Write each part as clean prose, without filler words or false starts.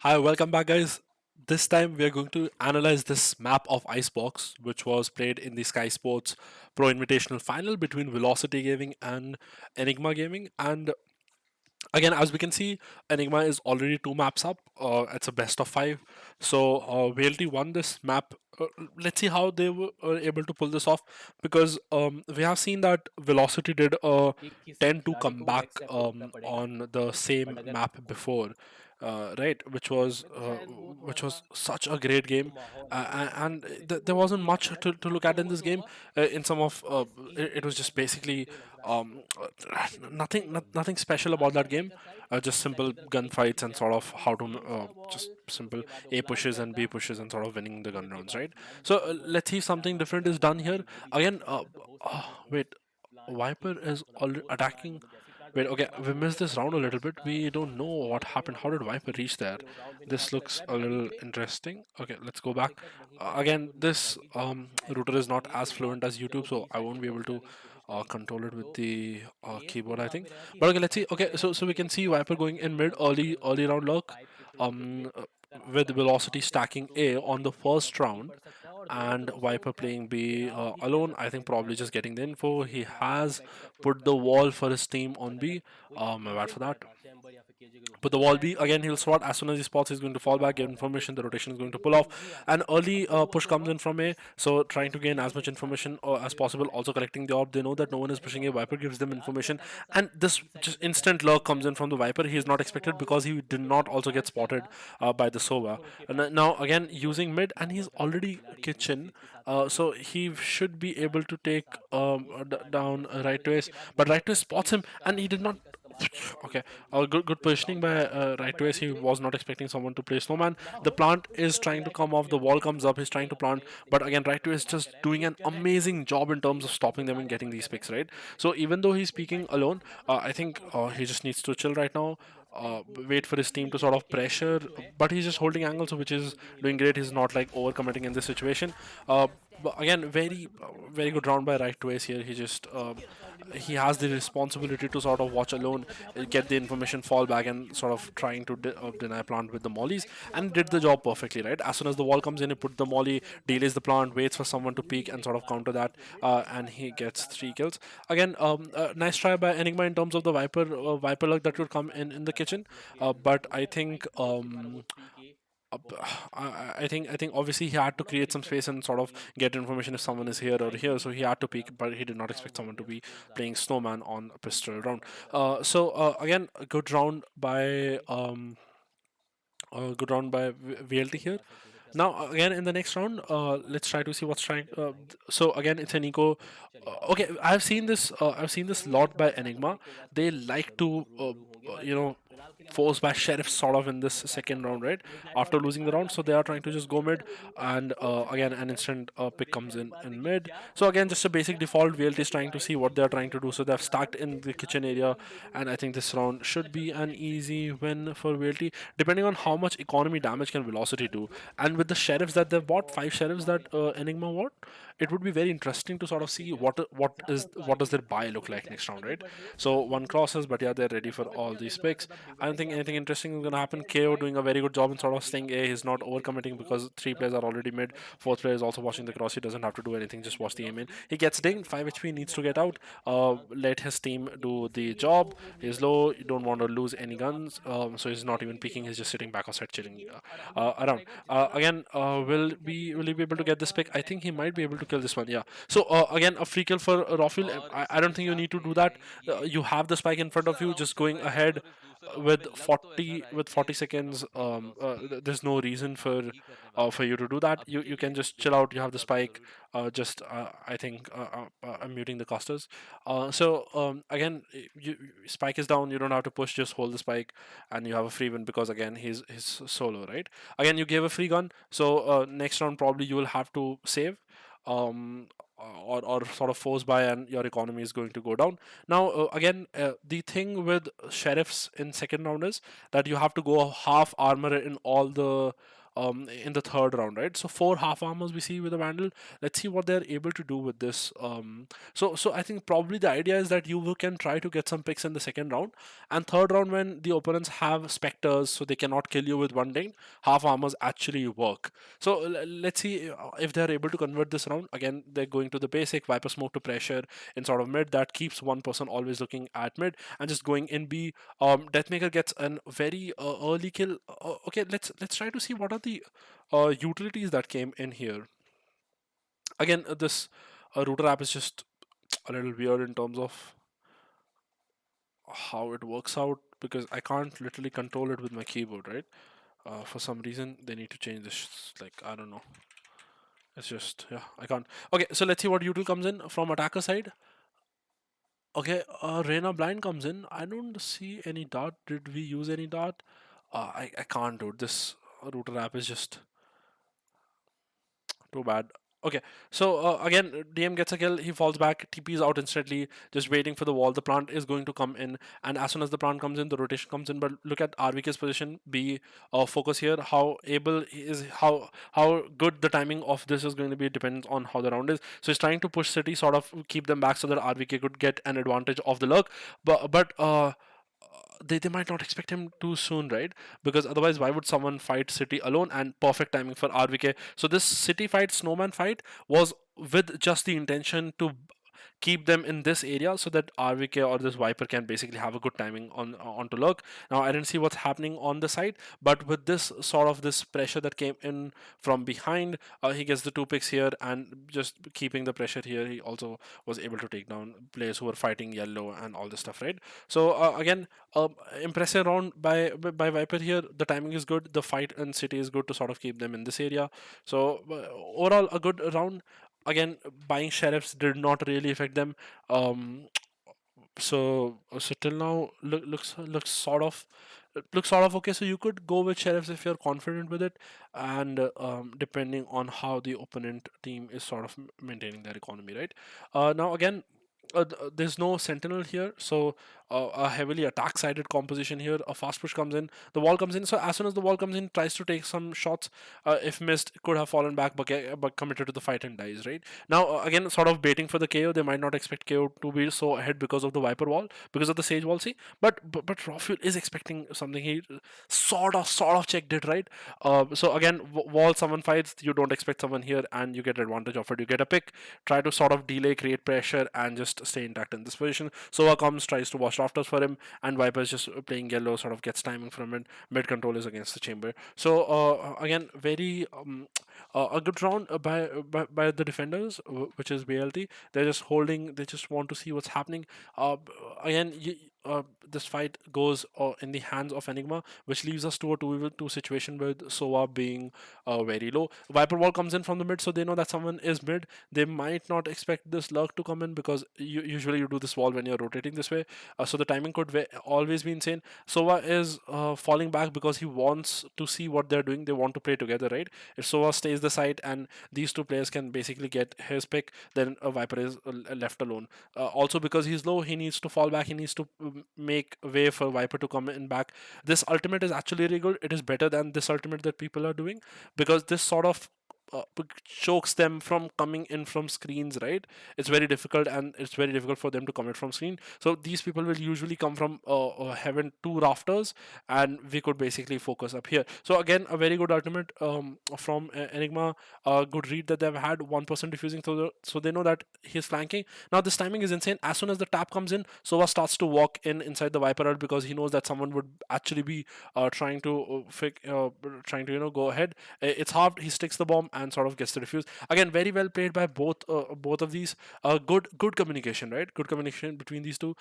Hi, welcome back, guys. This time we are going to analyze this map of Icebox, which was played in the Sky Sports Pro Invitational Final between Velocity Gaming and Enigma Gaming. And again, as we can see, Enigma is already two maps up. It's a best of five. So VLT won this map. Let's see how they were able to pull this off, because we have seen that Velocity did a एक किस 10-2 खिलाड़ी को comeback accept करना पड़ेगा on the but same अगर map before, right? मेरे को शायद वो थोड़ा Which सा was such a great game, जो माहौल है वो and मेरे को there वो wasn't फील much कर रहा है to look तो at in वो this game. थोड़ा In some of it was just easily मतलब basically मुझे लग रहा है um, कि नहीं करूँगा nothing special about that last time game. का साइड Just simple सेंटर पे gunfights and क्या sort of कि how to सेम सा just बॉल simple उसके बाद वो A glass pushes and B जाएगा pushes and sort of winning the goal gun के rounds, pass right? And So वो let's see फिर something आगे different बढ़ना is है done here तो वो भी again. मतलब हो सकता है कि Wait, प्लांट Viper ठीक is मतलब already वो प्लांट attacking. मतलब जैसे प्लांट Wait, करेगा okay, उसके बाद we वो missed फिर this round a अपने little bit. उसका We don't know इस्तेमाल what करेगा happened. How और did बहुत Viper ही reach there? फिर राउंड विनिंग This चांस लग looks रहा है a बट अभी little के लिए interesting. Okay, let's go कोई back. दिक्कत नहीं है अभी Again, तो नीचे this जाएगी जो router is एस्पॉक्स not होगी as वो fluent as YouTube, जब so B I side won't से be able क्रॉस to करने की कोशिश करेगी control it with तो the गेम तो keyboard, I वहाँ think. पे रहा कि But okay, हाँ let's see. वाइपर Okay, रहेगा so we क्योंकि can see उसके Viper साइड going पे in mid बहुत early round look. पाइप के थ्रू होते हुए रास्ता With बनेगा वहाँ Velocity पे stacking तो A वो on the एक first तरफ भी round, पड़ सकता है और दोनों and तरफ से वो Viper क्या playing B राउंड भी किया alone. जा I सकता think है कि probably Viper just getting the info. किसी He खिलाड़ी has को एक्सेप्ट पुश put कर the ले wall for his team on but अगर B. कोई My bad एजेंट for आ that. रहा था चैम्बर या फिर केजे के रूप में Put the तो wall शायद B वो again. He'll थोड़ा swat सा as soon as he spots. He's going to fall back, get माहौल information. The rotation is going to वो pull off. ईजी आ An गया early अब वो push comes थोड़ा in from A, so trying to gain as much experience के साथ information साथ as ये possible. होता है Also collecting the orb. They know that no one is रहेगा pushing A. मतलब Viper gives them फिलहाल जो information, attacker and side this B side just की तरफ instant जाएगा तो lurk वो comes in from the Viper. He is not same सा expected ball because he did उसके not बाद also get ग्लास spotted जाएगा by the Sova. और उसके And पास now फिर again जो using mid, and he's border का जो already खिलाड़ी है वो kitchen. सेज के साथ रहेंगे So he should be हाँ able to take साथ में हो सकता है कि down ऐसा हो right to और ace, उसके बाद but दोनों right to ace तरफ से spots him, उसका and he did not. खिलाड़ी का इस्तेमाल करेगा और Okay, उस टाइम पे good फिर positioning राउंड by विनिंग हो सकता है right बट to ace. अभी He के लिए was not expecting someone to play snowman. The माहौल plant कुछ is तो लग trying रहा to है कि come off. The VLT wall एक comes up. He's trying to plant, अपने but तरीके again, से right to game ace plan just कर रहा है doing पुश an कर रहा है amazing job in terms of बिल्कुल stopping them and बढ़िया getting पुश these कर रहा picks, है right? So even though he's एक speaking बाइट alone, यहाँ पे I ऐसा think हो सकता he है just needs to chill right now. कि जैसे मैंने आपको Wait for his team to ये sort है of कि pressure, गेम जो है but he's just वो holding ज़िंदगी angle, में so which कभी is जल्दी नहीं doing मिलता great. He's not like overcommitting in this situation. Again, very good round by right to ace here. He has the responsibility to sort of watch alone, get the information, fall back, and sort of trying to deny plant with the mollies, and did the job perfectly. Right, as soon as the wall comes in, he put the molly, delays the plant, waits for someone to peek, and sort of counter that, and he gets three kills. Again, nice try by Enigma in terms of the Viper luck that would come in the kitchen, but I think. I think obviously he had to create some space and sort of get information if someone is here or here. So he had to peek, but he did not expect someone to be playing snowman on a pistol round. So again, a good round by VLT here. Now again in the next round, let's try to see what's trying. So again, it's an eco. Okay, I've seen this. I've seen this lot by Enigma. They like to, you know, force by sheriff sort of in this second round, right? After losing the round, so they are trying to just go mid, and again an instant pick comes in mid. So again, just a basic default. VLT is trying to see what they are trying to do. So they've stacked in the kitchen area, and I think this round should be an easy win for VLT, depending on how much economy damage can Velocity do. And with the sheriffs that they've bought, five sheriffs that Enigma bought, it would be very interesting to sort of see what does their buy look like next round, right? So one crosses, but yeah, they're ready for all these picks. I don't think anything interesting is gonna happen. KO doing a very good job in sort of staying A. He's not overcommitting because three players are already mid. Fourth player is also watching the cross. He doesn't have to do anything. Just watch the aim in. He gets dinged. 5 HP needs to get out. Let his team do the job. He's low. You don't want to lose any guns. So he's not even peeking. He's just sitting back outside chilling around. Again, will he be able to get this pick? I think he might be able to kill this one. Yeah. So again, a free kill for Rofil. I don't think you need to do that. You have the spike in front of you. Just going ahead with 40 seconds. There's no reason for you to do that. You can just chill out. You have the spike. Just I think I'm muting the casters. Again, spike is down. You don't have to push. Just hold the spike, and you have a free win because again he's solo, right? Again, you gave a free gun. So next round probably you will have to save. Um, or sort of force by, and your economy is going to go down. Now again, the thing with sheriffs in second round is that you have to go half armor in all the in the third round, right? So four half armors we see with the Vandal. Let's see what they're able to do with this. So I think probably the idea is that you can try to get some picks in the second round, and third round when the opponents have specters, so they cannot kill you with one ding. Half armors actually work. So let's see if they're able to convert this round. Again, they're going to the basic Viper smoke to pressure in sort of mid. That keeps one person always looking at mid and just going in B. Deathmaker gets an very early kill. Okay, let's try to see what are the utilities that came in here. Again, this router app is just a little weird in terms of how it works out because I can't literally control it with my keyboard, right? For some reason, they need to change this. Like, I don't know. It's just, yeah, I can't. Okay, so let's see what util comes in from attacker side. Okay, Reina blind comes in. I don't see any dart. Did we use any dart? I can't do it. This router app is just too bad. Okay, so again, DM gets a kill. He falls back. TP is out instantly, just waiting for the wall. The plant is going to come in, and as soon as the plant comes in, the rotation comes in. But look at RVK's position. Be focus here. How able he is, how good the timing of this is going to be depends on how the round is. So he's trying to push City, sort of keep them back so that RVK could get an advantage of the lurk. But they might not expect him too soon, right? Because otherwise, why would someone fight City alone? And perfect timing for RVK. So this City fight, Snowman fight, was with just the intention to keep them in this area so that RVK or this Viper can basically have a good timing on to lurk. Now I didn't see what's happening on the side, but with this sort of this pressure that came in from behind, he gets the two picks here and just keeping the pressure here. He also was able to take down players who were fighting yellow and all this stuff, right? So again, impressive round by Viper here. The timing is good. The fight and City is good to sort of keep them in this area. So overall, a good round. Again, buying sheriffs did not really affect them. Um, so till now looks sort of okay. So you could go with sheriffs if you're confident with it, and depending on how the opponent team is sort of maintaining their economy, right? Now again. There's no sentinel here, so a heavily attack-sided composition here. A fast push comes in, the wall comes in. So as soon as the wall comes in, tries to take some shots. If missed, could have fallen back, but committed to the fight and dies. Right now, again, sort of baiting for the KO. They might not expect KO to be so ahead because of the Viper wall, because of the Sage wall. See, but Rafuel is expecting something. He sort of checked it, right. So again, wall someone fights, you don't expect someone here, and you get advantage of it. You get a pick, try to sort of delay, create pressure, and just stay intact in this position. Sova comes, tries to watch rafters for him, and Viper's just playing yellow, sort of gets timing from it. Mid control is against the chamber. So again, very a good round by the defenders, which is BLT. They're just holding. They just want to see what's happening. Again, this fight goes in the hands of Enigma, which leaves us to a 2v2 situation with Sova being very low. Viper wall comes in from the mid, so they know that someone is mid. They might not expect this lurk to come in because usually you do this wall when you're rotating this way. So the timing could always be insane. Sova is falling back because he wants to see what they're doing. They want to play together, right? If Sova stays the site and these two players can basically get his pick, then Viper is left alone. Also, because he's low, he needs to fall back. He needs to make way for Viper to come in back. This ultimate is actually really good. It is better than this ultimate that people are doing because this sort of chokes them from coming in from screens, right? It's very difficult, and it's very difficult for them to commit from screen. So these people will usually come from heaven to rafters, and we could basically focus up here. So again, a very good ultimate from Enigma. A good read that they've had, 1% diffusing, so they know that he's flanking. Now this timing is insane. As soon as the tap comes in, Sova starts to walk in inside the Viper ult because he knows that someone would actually be trying to go ahead. It's halved. He sticks the bomb and sort of gets the defuse. Again, very well played by both of these. Good communication, right? Good communication between these two.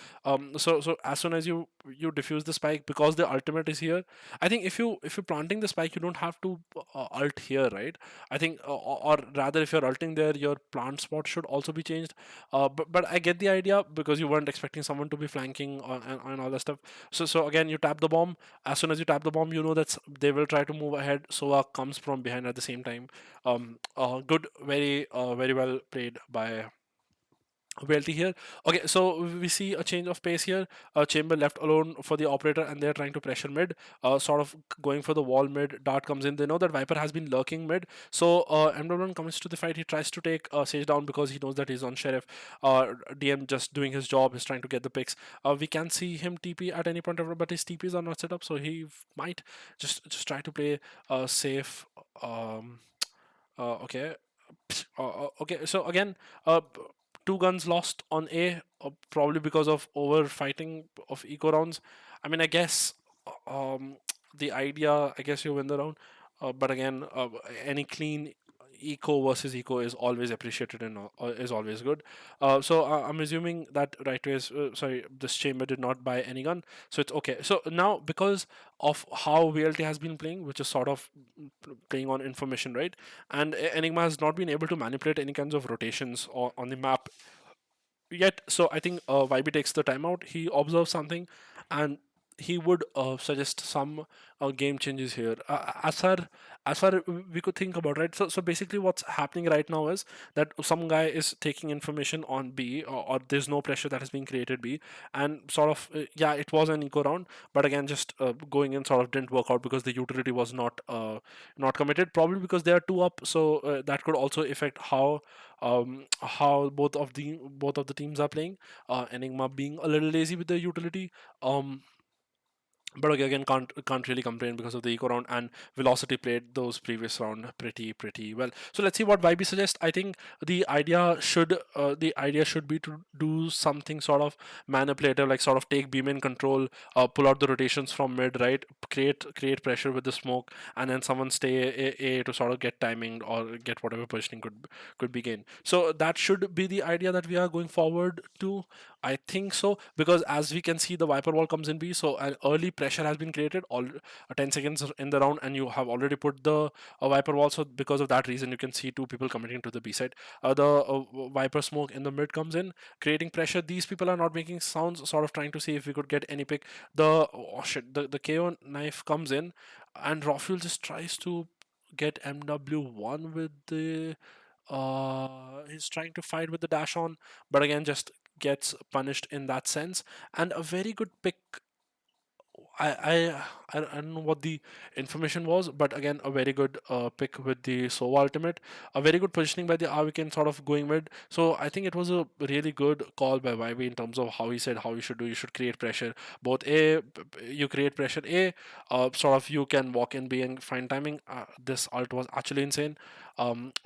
So as soon as you defuse the spike, because the ultimate is here, I think if you're planting the spike, you don't have to ult here, right? I think, or rather, if you're ulting there, your plant spot should also be changed. But I get the idea because you weren't expecting someone to be flanking and all that stuff. So again, you tap the bomb. As soon as you tap the bomb, you know that they will try to move ahead. Sova comes from behind at the same time. Good, very well played by VLT here. Okay, so we see a change of pace here. Chamber left alone for the operator, and they're trying to pressure mid, sort of going for the wall mid. Dart comes in. They know that Viper has been lurking mid, so MW1 comes to the fight. He tries to take Sage down because he knows that he's on Sheriff. DM just doing his job. He's trying to get the picks. We can see him TP at any point of, but his TPs are not set up, so he might just try to play safe. Okay. Okay, so again, two guns lost on A, probably because of over fighting of eco rounds. I mean, I guess um, the idea, I guess you win the round, but again, any clean eco versus eco is always appreciated and is always good. So I'm assuming that right ways, sorry, this chamber did not buy any gun, so it's okay. So now because of how VLT has been playing, which is sort of playing on information, right? And Enigma has not been able to manipulate any kinds of rotations on the map yet. So I think YB takes the timeout. He observes something, and he would suggest some game changes here. As far we could think about, right? So basically, what's happening right now is that some guy is taking information on B, or there's no pressure that is being created B, and sort of yeah, it was an eco round, but again, just going in sort of didn't work out because the utility was not committed. Probably because they are two up, so that could also affect how both of the teams are playing. Enigma being a little lazy with the utility. Um, but again, can't really complain because of the eco round, and velocity played those previous round pretty well. So let's see what YB suggests. I think the idea should be to do something sort of manipulative, like sort of take beam in control, pull out the rotations from mid, right, create pressure with the smoke, and then someone stay a to sort of get timing or get whatever positioning could be gained. So that should be the idea that we are going forward to. I think so, because as we can see, the Viper wall comes in B, so an early pressure has been created. All 10 seconds in the round, and you have already put the Viper wall. So because of that reason, you can see two people committing to the B side. The Viper smoke in the mid comes in, creating pressure. These people are not making sounds, sort of trying to see if we could get any pick. Oh shit, the KO knife comes in, and Rafuel just tries to get MW1 with the he's trying to fight with the dash on, but again just gets punished in that sense. And a very good pick. I I I don't know what the information was, but again a very good pick with the Sova ultimate. A very good positioning by the Arvican, sort of going mid. So I think it was a really good call by YB in terms of how he said how you should do. You should create pressure. Both you create pressure. Sort of you can walk in B and find timing. This ult was actually insane.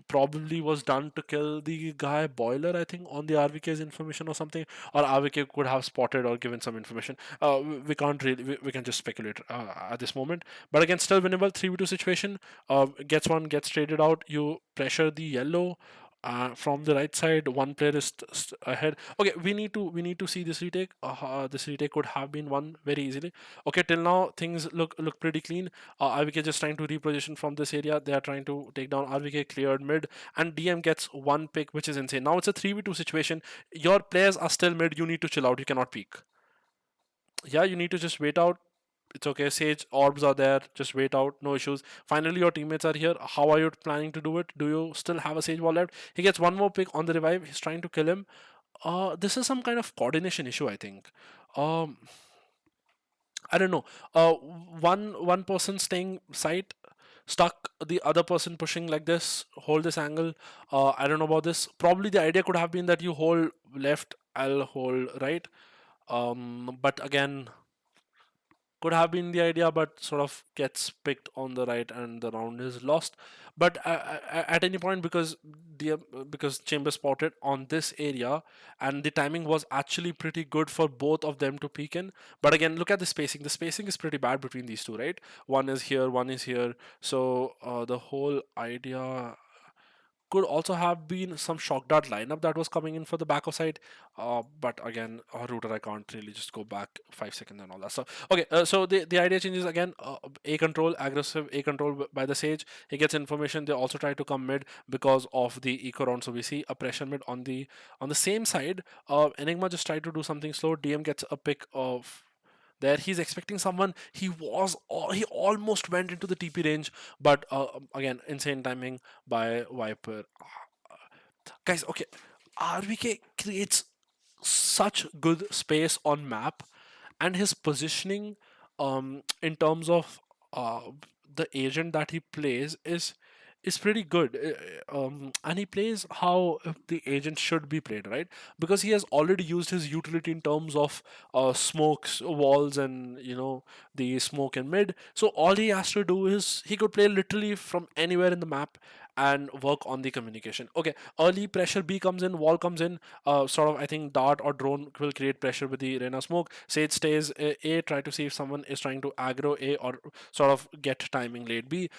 Probably was done to kill the guy Boiler, I think, on the RVK's information or something, or RVK could have spotted or given some information. We can't really, we can just speculate at this moment. But again, still winnable 3v2 situation. Gets traded out. You pressure the yellow. From the right side, one player is ahead. Okay, we need to see this retake. This retake could have been won very easily. Okay, till now things look pretty clean. RVK just trying to reposition from this area. They are trying to take down RVK, cleared mid, and DM gets one pick, which is insane. Now it's a 3v2 situation. Your players are still mid. You need to chill out. You cannot peek. Yeah, you need to just wait out. It's okay. Sage orbs are there. Just wait out. No issues. Finally, your teammates are here. How are you planning to do it? Do you still have a Sage wall left? He gets one more pick on the revive. He's trying to kill him. This is some kind of coordination issue, I think. Um, I don't know. One person staying site, stuck. The other person pushing like this. Hold this angle. I don't know about this. Probably the idea could have been that you hold left. I'll hold right. But again, could have been the idea, but sort of gets picked on the right, and the round is lost. But at any point, because Chamber spotted on this area, and the timing was actually pretty good for both of them to peek in. But again, look at the spacing. The spacing is pretty bad between these two, right? One is here, one is here. So the whole idea could also have been some shock dart lineup that was coming in for the back of side. But again, router, I can't really just go back 5 seconds and all that stuff. Okay, so the idea changes again. A control, aggressive A control by the Sage. He gets information. They also try to come mid because of the eco round. So we see a pressure mid on the same side. Enigma just tried to do something slow. DM gets a pick of there. He's expecting someone. He almost went into the TP range, but again, insane timing by Viper. Guys, okay. RVK creates such good space on map, and his positioning in terms of uh, the agent that he plays is pretty good. And he plays how the agent should be played, right? Because he has already used his utility in terms of smokes walls and the smoke in mid. So all he has to do is he could play literally from anywhere in the map and work on the communication. Okay, early pressure B comes in, wall comes in, sort of I think dart or drone will create pressure with the Reyna smoke. Sage stays A, try to see if someone is trying to aggro A or sort of get timing late B.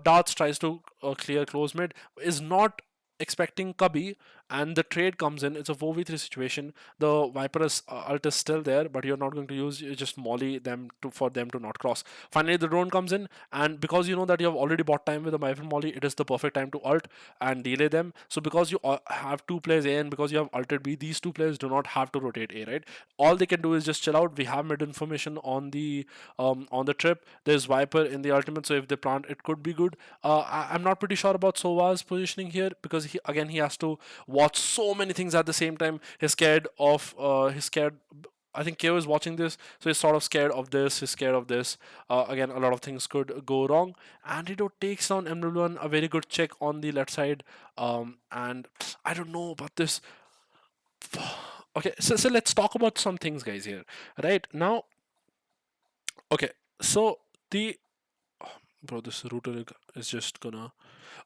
Darts tries to clear close mid, is not expecting Cubby, and the trade comes in. It's a 4v3 situation. The Viper is ult is still there, but you're not going to use, you just molly them to for them to not cross. Finally, the drone comes in, and because you know that you have already bought time with the Viper molly, it is the perfect time to ult and delay them. So because you have two players A and because you have ulted B, these two players do not have to rotate A, right? All they can do is just chill out. We have mid information on the trip. There's Viper in the ultimate, so if they plant, it could be good. I'm not pretty sure about Sova's positioning here because he has to watch so many things at the same time. He's scared. I think KO is watching this, so he's sort of scared of this. He's scared of this. Again, a lot of things could go wrong. Antidote takes down MW1. A very good check on the left side. And I don't know about this. Okay, so let's talk about some things, guys. Here, right now. Okay, so the bro, this router is just gonna.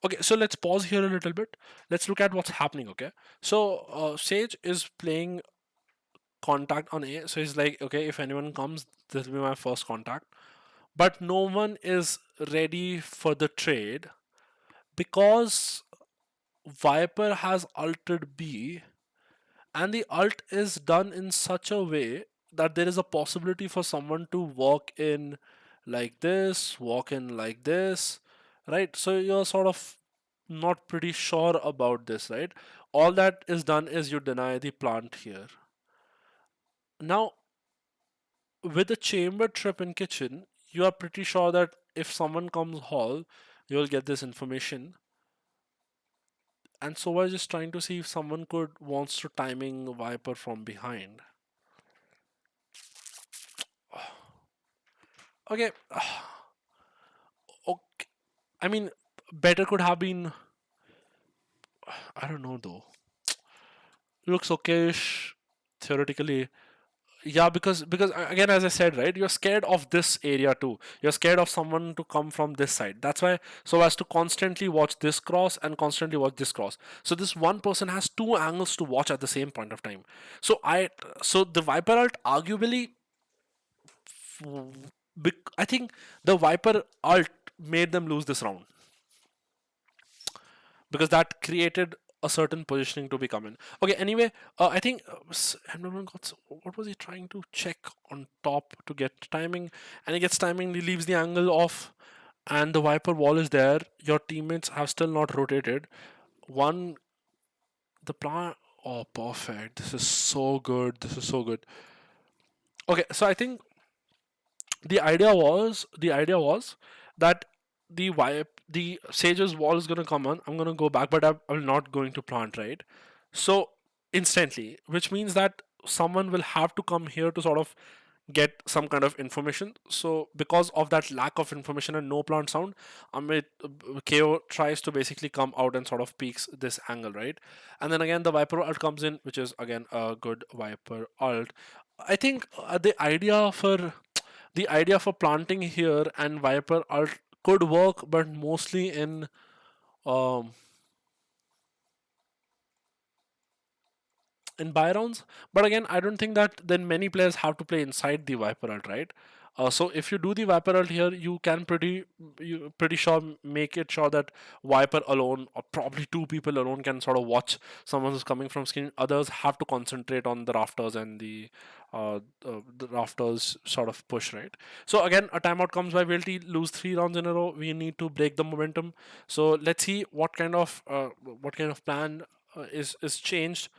Okay, so let's pause here a little bit. Let's look at what's happening. Okay, so Sage is playing contact on A. So he's like, okay, if anyone comes, this will be my first contact. But no one is ready for the trade because Viper has ulted B, and the ult is done in such a way that there is a possibility for someone to walk in like this, walk in like this, right? So you're sort of not pretty sure about this, right? All that is done is you deny the plant here. Now, with a chamber trip in kitchen, you are pretty sure that if someone comes hall, you'll get this information. And so I was just trying to see if someone could wants to timing Viper from behind. Okay, okay. I mean, better could have been. I don't know though. Looks okayish theoretically. Yeah, because again, as I said, right, you're scared of this area too. You're scared of someone to come from this side. That's why, so as to constantly watch this cross and constantly watch this cross. So this one person has two angles to watch at the same point of time. So the Viper ult arguably, I think the Viper ult made them lose this round because that created a certain positioning to become in. Okay, anyway, I think what was he trying to check on top to get timing, and he gets timing. He leaves the angle off, and the Viper wall is there. Your teammates have still not rotated. One, the plan. Oh, perfect! This is so good. This is so good. Okay, so I think the idea was that the Sage's wall is gonna come on. I'm gonna go back, but I'm not going to plant, right? So instantly, which means that someone will have to come here to sort of get some kind of information. So because of that lack of information and no plant sound, Amit KO tries to basically come out and sort of peeks this angle, right? And then again the Viper ult comes in, which is again a good Viper ult. I think the idea for planting here and Viper ult could work, but mostly um, in buy rounds. But again, I don't think that then many players have to play inside the Viper ult, right? So if you do the Viper ult here, you pretty sure make it sure that Viper alone or probably two people alone can sort of watch someone who's coming from screen. Others have to concentrate on the rafters and the rafters sort of push, right? So again, a timeout comes by VLT, lose 3 rounds in a row. We need to break the momentum. So let's see what kind of plan is changed.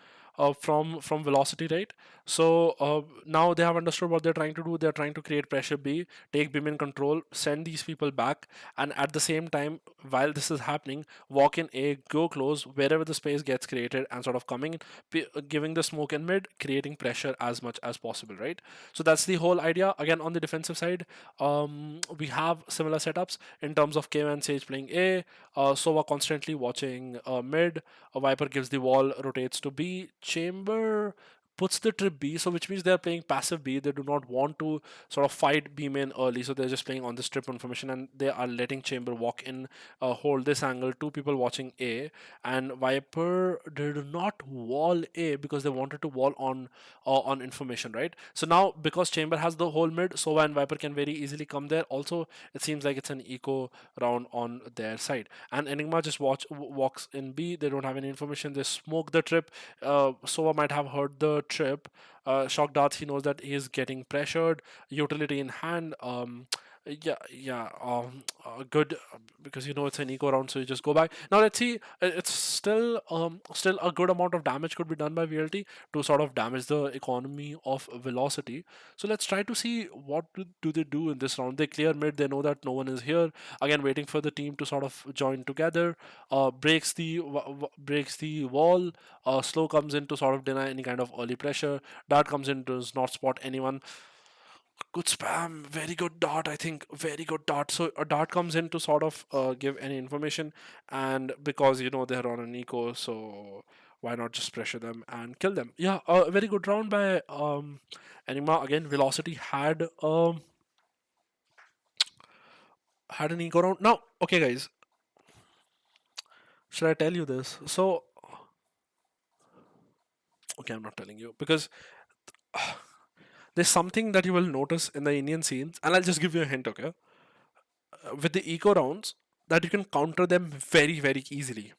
from velocity, right? So now they have understood what they're trying to do. They're trying to create pressure B, take beam in control, send these people back, and at the same time, while this is happening, walk in A, go close wherever the space gets created, and sort of coming in, giving the smoke in mid, creating pressure as much as possible, right? So that's the whole idea. Again, on the defensive side, we have similar setups in terms of K and Sage playing A, Sova constantly watching mid, a Viper gives the wall, rotates to B, Chamber puts the trip B, so which means they're playing passive B. They do not want to sort of fight B main early, so they're just playing on this trip information, and they are letting Chamber walk in, hold this angle. Two people watching A, and Viper did not wall A because they wanted to wall on information, right? So now because Chamber has the whole mid, Sova and Viper can very easily come there. Also, it seems like it's an eco round on their side, and Enigma just walks in B. They don't have any information. They smoke the trip. Sova might have heard the trip. Shock Darts, he knows that he is getting pressured. Utility in hand. Yeah. Good, because you know it's an eco round, so you just go back. Now let's see. It's still a good amount of damage could be done by VLT to sort of damage the economy of velocity. So let's try to see what do they do in this round. They clear mid. They know that no one is here. Again, waiting for the team to sort of join together. Breaks the wall. Slow comes in to sort of deny any kind of early pressure. Dart comes in, does not spot anyone. Good spam, very good dart. I think very good dart. So a dart comes in to sort of give any information, and because you know they're on an eco, so why not just pressure them and kill them? Yeah, a very good round by Enigma. Again, velocity had an eco round. Now, okay, guys, should I tell you this? So, okay, I'm not telling you because there's something that you will notice in the Indian scenes, and I'll just give you a hint, okay? With the eco rounds, that you can counter them very, very easily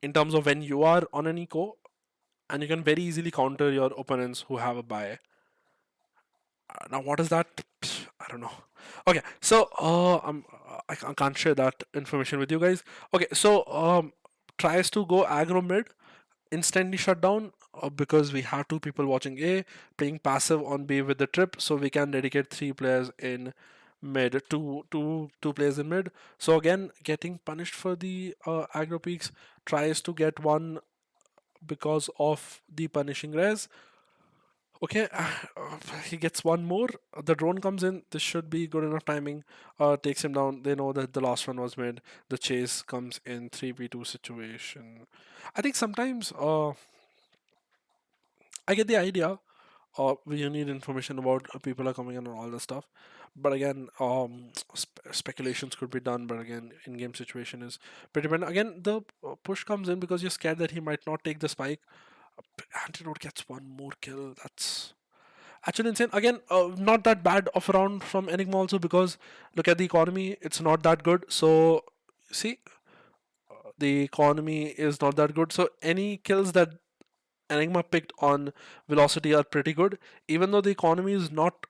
in terms of when you are on an eco, and you can very easily counter your opponents who have a buy. Now, what is that? I don't know. Okay, so I can't share that information with you guys. Okay, so tries to go aggro mid, instantly shut down because we have two people watching A, playing passive on B with the trip, so we can dedicate three players in mid, two players in mid. So again, getting punished for the aggro peaks, tries to get one because of the punishing res. Okay, he gets one more. The drone comes in. This should be good enough timing. Takes him down. They know that the last one was mid. The chase comes in 3v2 situation. I think sometimes I get the idea. You need information about people are coming in and all this stuff. But again, speculations could be done. But again, in-game situation is pretty bad. Again, the push comes in because you're scared that he might not take the spike. Antidote gets one more kill. That's actually insane. Again, not that bad of a round from Enigma also because look at the economy. It's not that good. So see, the economy is not that good. So any kills that Enigma picked on velocity are pretty good, even though the economy is not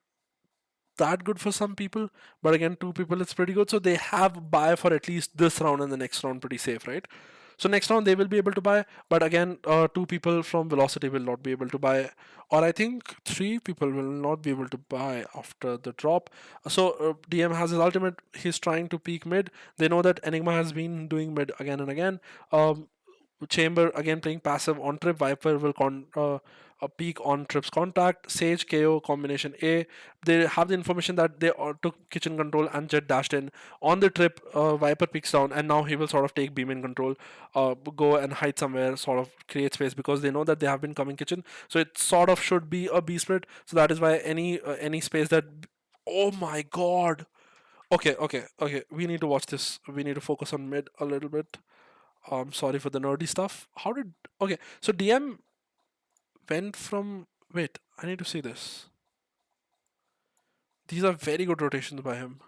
that good for some people. But again, two people it's pretty good. So they have buy for at least this round and the next round pretty safe, right? So next round they will be able to buy, but again, two people from velocity will not be able to buy, or I think three people will not be able to buy after the drop. So DM has his ultimate. He's trying to peek mid. They know that Enigma has been doing mid again and again. Chamber again playing passive on trip. Viper will a peak on trips contact. Sage KO combination A. They have the information that they took kitchen control and Jet dashed in on the trip. Viper peeks down, and now he will sort of take beam in control, go and hide somewhere, sort of create space because they know that they have been coming kitchen. So it sort of should be a B split. So that is why any space that. Oh my god. Okay. We need to watch this. We need to focus on mid a little bit. Sorry for the nerdy stuff. How did. Okay, so DM went from. Wait, I need to see this. These are very good rotations by him.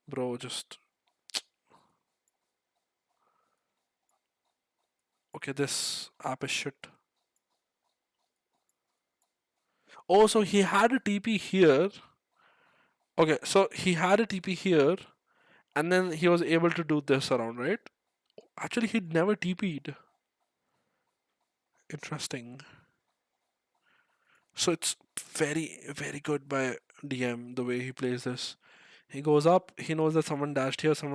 Bro, just. Okay, this app is shit. Oh, so he had a TP here. Okay, so he had a TP here, and then he was able to do this around, right? Actually, he'd never TP'd. Interesting. So it's very, very good by DM the way he plays this. He goes up, he knows that someone dashed here, so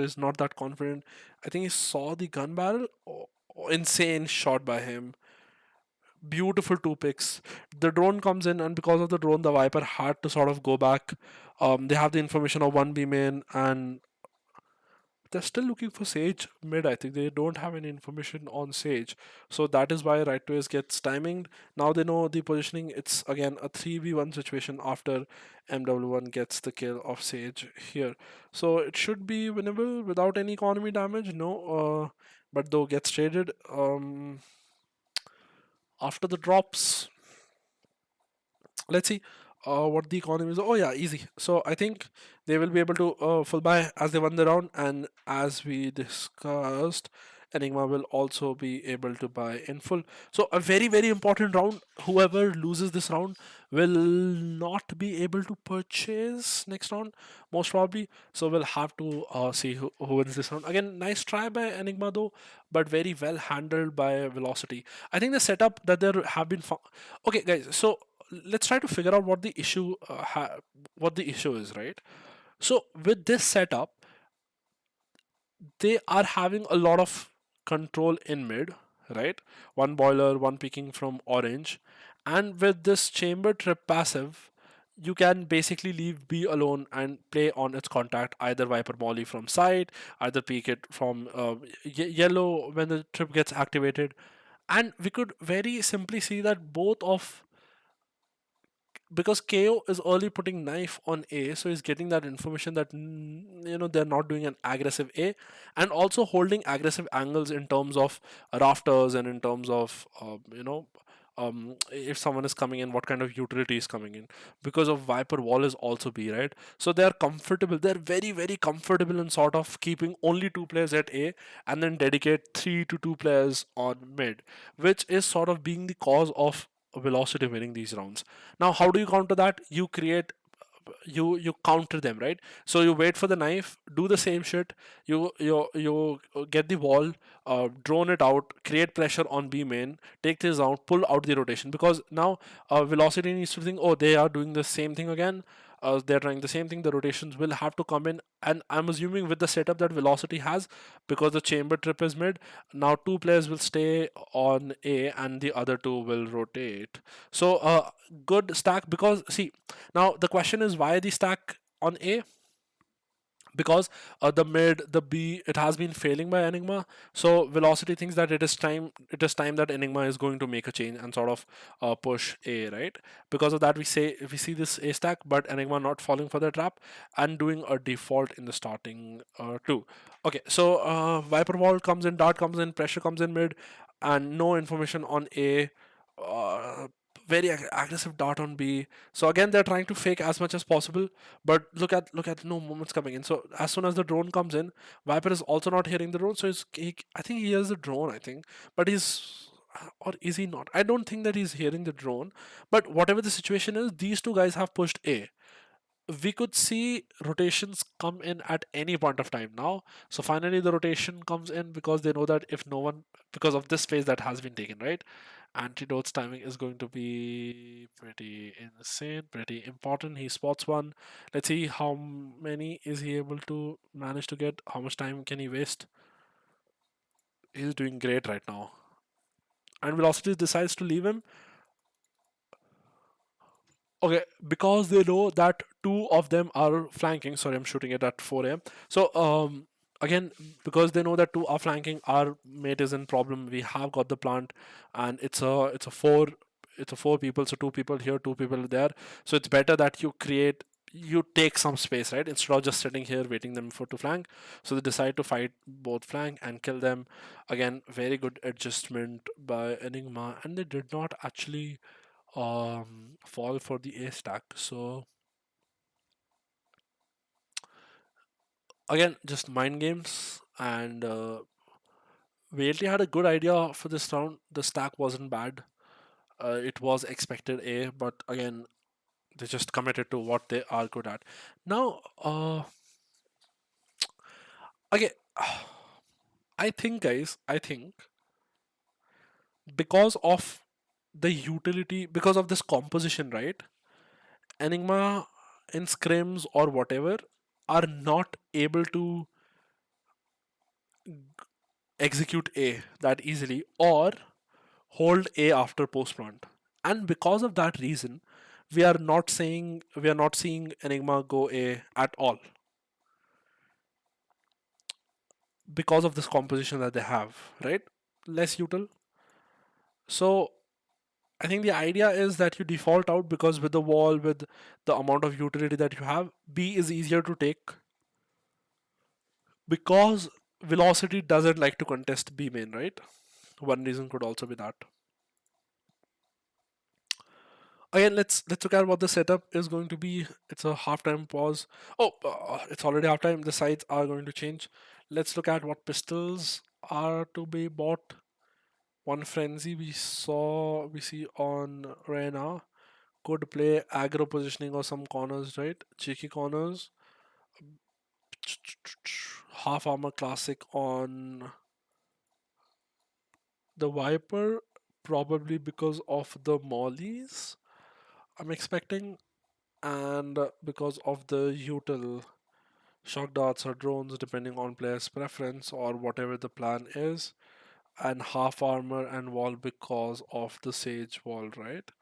he's not that confident. I think he saw the gun barrel. Oh, insane shot by him. Beautiful two picks. The drone comes in, and because of the drone, the Viper had to sort of go back. They have the information of one B main, and they're still looking for Sage mid. I think they don't have any information on Sage, so that is why right to gets timinged. Now they know the positioning. It's again a 3v1 situation after MW1 gets the kill of Sage here, so it should be winnable without any economy damage. No, but though gets traded after the drops. Let's see what the economy is. Oh yeah, easy. So I think they will be able to full buy as they won the round, and as we discussed, Enigma will also be able to buy in full. So a very very important round. Whoever loses this round will not be able to purchase next round, most probably. So we'll have to see who wins this round. Again, nice try by Enigma though, but very well handled by Velocity. I think the setup that there have been. Okay, guys. So let's try to figure out what the issue is, right? So with this setup, they are having a lot of control in mid, right? One boiler, one picking from orange, and with this chamber trip passive, you can basically leave B alone and play on its contact, either Viper Molly from side, either peek it from yellow when the trip gets activated. And we could very simply see that both of because KO is early putting knife on A, so he's getting that information that they're not doing an aggressive A, and also holding aggressive angles in terms of rafters and in terms of if someone is coming in, what kind of utility is coming in. Because of Viper Wall is also B, right? So they're comfortable. They're very very comfortable in sort of keeping only two players at A and then dedicate 3 to 2 players on mid, which is sort of being the cause of Velocity winning these rounds. Now, how do you counter that? You counter them, right? So you wait for the knife, do the same shit. You get the wall, drone it out, create pressure on B main, take this out, pull out the rotation, because now Velocity needs to think, oh, they are doing the same thing again. They're trying the same thing. The rotations will have to come in, and I'm assuming with the setup that Velocity has, because the chamber trip is mid. Now two players will stay on A, and the other two will rotate. So good stack, because see, now the question is why the stack on A? Because the mid, the B, it has been failing by Enigma. So Velocity thinks that it is time that Enigma is going to make a change and sort of push A, right? Because of that, we see this A stack, but Enigma not falling for the trap and doing a default in the starting two. Okay, so Viper Wall comes in, Dart comes in, pressure comes in mid, and no information on A. Uh, very aggressive dart on B. So again, they're trying to fake as much as possible, but look at no moments coming in. So as soon as the drone comes in, Viper is also not hearing the drone. So I think he hears the drone. I think, but he's or is he not? I don't think that he's hearing the drone. But whatever the situation is, these two guys have pushed A. We could see rotations come in at any point of time now. So finally, the rotation comes in because they know that if no one, because of this phase that has been taken, right? Antidote's timing is going to be pretty insane, pretty important. He spots one. Let's see how many is he able to manage to get. How much time can he waste? He's doing great right now. And Velocity decides to leave him. Okay, because they know that two of them are flanking. Sorry, I'm shooting it at 4 a.m. So again, because they know that two are flanking, our mate is in problem. We have got the plant, and it's a four people. So two people here, two people there. So it's better that you take some space, right? Instead of just sitting here waiting them for to flank. So they decide to fight both flank and kill them. Again, very good adjustment by Enigma, and they did not actually fall for the A stack. So again, just mind games, and VLT had a good idea for this round. The stack wasn't bad. It was expected A, but again, they just committed to what they are good at. Now, okay, I think because of the utility, because of this composition, right? Enigma in scrims or whatever are not able to execute A that easily or hold A after post plant. And because of that reason, we are not seeing Enigma go A at all because of this composition that they have, right? Less util. So I think the idea is that you default out because with the wall, with the amount of utility that you have, B is easier to take because velocity doesn't like to contest B main, right? One reason could also be that. Again, let's look at what the setup is going to be. It's a halftime pause. Oh, it's already halftime. The sides are going to change. Let's look at what pistols are to be bought. One frenzy we see on Reyna could play aggro positioning or some corners, right? Cheeky corners. Half armor classic on the Viper, probably because of the mollies. I'm expecting, and because of the util shock darts or drones, depending on player's preference or whatever the plan is, and half armor and wall because of the sage wall, right?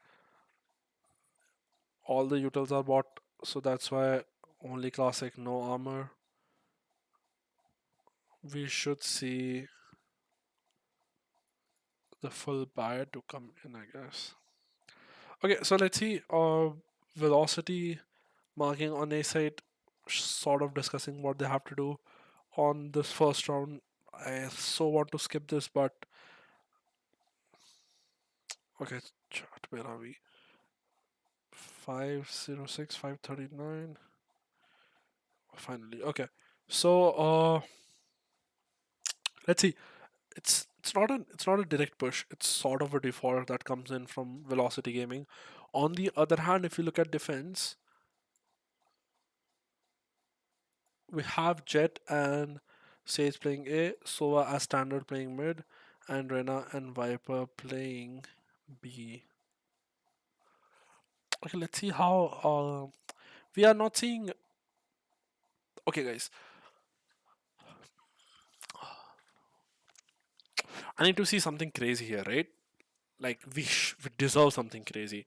All the utils are bought, so that's why only classic, no armor. We should see the full buy to come in, I guess. Okay, so let's see. Velocity marking on A side, sort of discussing what they have to do on this first round. I so want to skip this, but okay, chat, where are we? 506, 539. Finally, okay. So, let's see. It's not a direct push. It's sort of a default that comes in from Velocity Gaming. On the other hand, if you look at defense, we have Jet and Sage playing A, Sova as standard playing mid, and Rena and Viper playing B. Okay, let's see how we are not seeing. Okay, guys, I need to see something crazy here, right? Like we deserve something crazy.